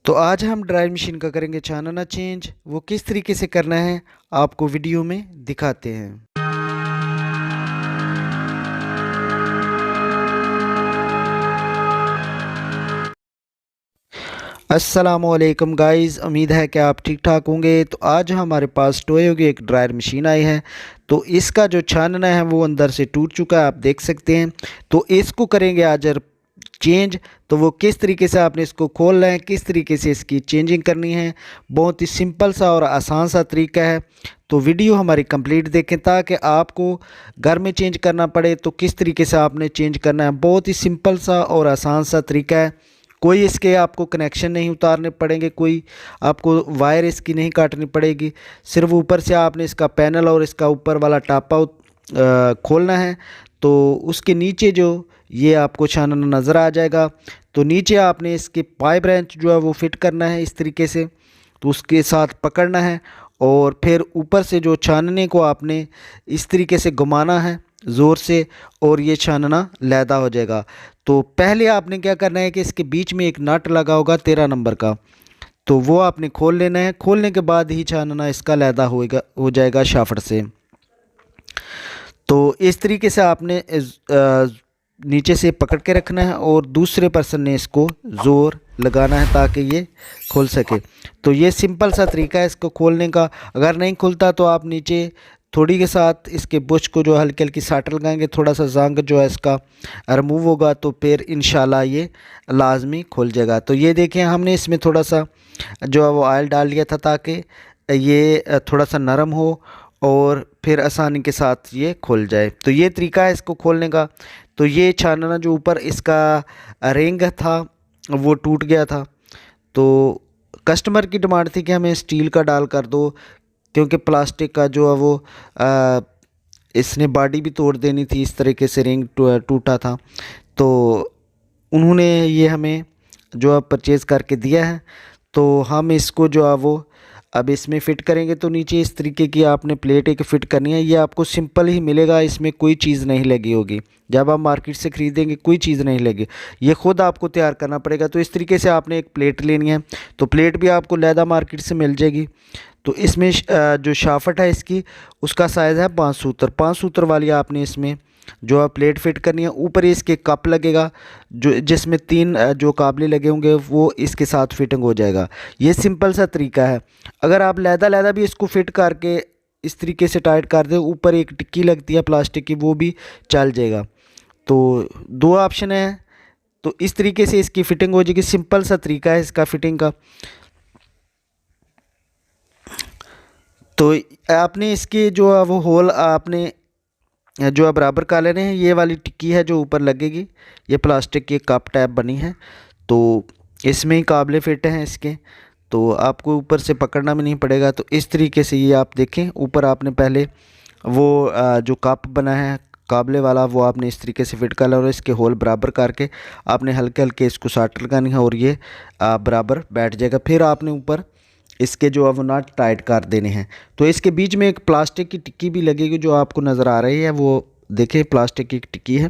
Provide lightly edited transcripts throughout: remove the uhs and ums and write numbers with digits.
तो आज हम ड्राइंग मशीन का करेंगे छानना चेंज। वो किस तरीके से करना है आपको वीडियो में दिखाते हैं। अस्सलामुअलैकुम गाइस, उम्मीद है कि आप ठीक ठाक होंगे। तो आज हमारे पास टोयो की एक ड्रायर मशीन आई है। तो इसका जो छानना है वो अंदर से टूट चुका है, आप देख सकते हैं। तो इसको करेंगे आज चेंज। तो वो किस तरीके से आपने इसको खोलना है, किस तरीके से इसकी चेंजिंग करनी है, बहुत ही सिंपल सा और आसान सा तरीका है। तो वीडियो हमारी कंप्लीट देखें ताकि आपको घर में चेंज करना पड़े तो किस तरीके से आपने चेंज करना है। बहुत ही सिंपल सा और आसान सा तरीका है। कोई इसके आपको कनेक्शन नहीं उतारने पड़ेंगे, कोई आपको वायर इसकी नहीं काटनी पड़ेगी। सिर्फ ऊपर से आपने इसका पैनल और इसका ऊपर वाला टापा खोलना है। तो उसके नीचे जो ये आपको छानना नज़र आ जाएगा। तो नीचे आपने इसके पाइप रेंच जो है वो फिट करना है इस तरीके से। तो उसके साथ पकड़ना है और फिर ऊपर से जो छानने को आपने इस तरीके से घुमाना है ज़ोर से, और ये छानना लैदा हो जाएगा। तो पहले आपने क्या करना है कि इसके बीच में एक नट लगा होगा 13 नंबर का, तो वो आपने खोल लेना है। खोलने के बाद ही छानना इसका लैदा हो जाएगा शाफ्ट से। तो इस तरीके से आपने नीचे से पकड़ के रखना है और दूसरे पर्सन ने इसको ज़ोर लगाना है ताकि ये खुल सके। तो ये सिंपल सा तरीका है इसको खोलने का। अगर नहीं खुलता तो आप नीचे थोड़ी के साथ इसके बुश को जो हल्की हल्की साट लगाएंगे, थोड़ा सा जंग जो है इसका रिमूव होगा, तो फिर इंशाल्लाह ये लाजमी खुल जाएगा। तो ये देखें, हमने इसमें थोड़ा सा जो है वो ऑयल डाल लिया था ताकि ये थोड़ा सा नरम हो और फिर आसानी के साथ ये खुल जाए। तो ये तरीका है इसको खोलने का। तो ये छानना जो ऊपर इसका रिंग था वो टूट गया था। तो कस्टमर की डिमांड थी कि हमें स्टील का डाल कर दो, क्योंकि प्लास्टिक का जो है वो इसने बॉडी भी तोड़ देनी थी। इस तरीके से रिंग टूटा था। तो उन्होंने ये हमें जो है परचेज़ करके दिया है। तो हम इसको जो है वो अब इसमें फ़िट करेंगे। तो नीचे इस तरीके की आपने प्लेट एक फ़िट करनी है। ये आपको सिंपल ही मिलेगा, इसमें कोई चीज़ नहीं लगी होगी। जब आप मार्केट से ख़रीदेंगे कोई चीज़ नहीं लगी, ये ख़ुद आपको तैयार करना पड़ेगा। तो इस तरीके से आपने एक प्लेट लेनी है। तो प्लेट भी आपको लैदा मार्केट से मिल जाएगी। तो इसमें जो शाफ्ट है इसकी, उसका साइज़ है 5 सूत्र। 5 सूत्र वाली आपने इसमें जो है प्लेट फिट करनी है। ऊपर इसके कप लगेगा जो जिसमें 3 जो काबले लगे होंगे वो इसके साथ फिटिंग हो जाएगा। ये सिंपल सा तरीका है। अगर आप लैदा भी इसको फिट करके इस तरीके से टाइट कर दें, ऊपर एक टिक्की लगती है प्लास्टिक की, वो भी चल जाएगा। तो 2 ऑप्शन है। तो इस तरीके से इसकी फ़िटिंग हो जाएगी। सिंपल सा तरीका है इसका फ़िटिंग का। तो आपने इसके जो है वो होल आपने जो है बराबर कर लेने हैं। ये वाली टिक्की है जो ऊपर लगेगी, ये प्लास्टिक की कप टाइप बनी है। तो इसमें ही काबले फिट हैं इसके, तो आपको ऊपर से पकड़ना भी नहीं पड़ेगा। तो इस तरीके से ये आप देखें, ऊपर आपने पहले वो जो कप बना है काबले वाला, वो आपने इस तरीके से फिट कर लेना और इसके होल बराबर करके आपने हल्के हल्के इसको साट लगानी है और ये बराबर बैठ जाएगा। फिर आपने ऊपर इसके जो है वो नट टाइट कर देने हैं। तो इसके बीच में एक प्लास्टिक की टिक्की भी लगेगी जो आपको नज़र आ रही है, वो देखिए प्लास्टिक की टिक्की है,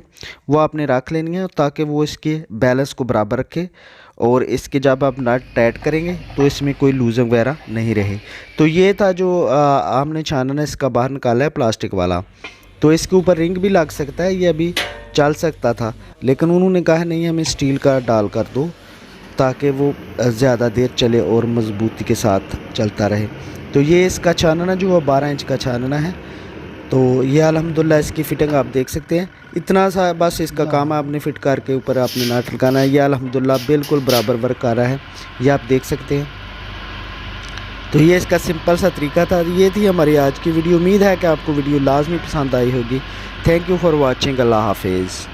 वो आपने रख लेनी है ताकि वो इसके बैलेंस को बराबर रखे। और इसके जब आप नट टाइट करेंगे तो इसमें कोई लूजिंग वगैरह नहीं रहे। तो ये था जो हमने छानना इसका बाहर निकाला है प्लास्टिक वाला। तो इसके ऊपर रिंग भी लग सकता है, ये अभी चल सकता था, लेकिन उन्होंने कहा नहीं हमें स्टील का डाल कर दो ताकि वो ज़्यादा देर चले और मज़बूती के साथ चलता रहे। तो ये इसका छानना जो है 12 इंच का छानना है। तो ये अल्हम्दुलिल्लाह इसकी फ़िटिंग आप देख सकते हैं। इतना सा बस इसका काम है, आपने फ़िट करके ऊपर आपने नट लगाना है। ये अल्हम्दुलिल्लाह बिल्कुल बराबर वर्क कर रहा है, ये आप देख सकते हैं। तो ये इसका सिंपल सा तरीका था। ये थी हमारी आज की वीडियो। उम्मीद है कि आपको वीडियो लाजमी पसंद आई होगी। Thank you for watching. अल्लाह हाफिज़।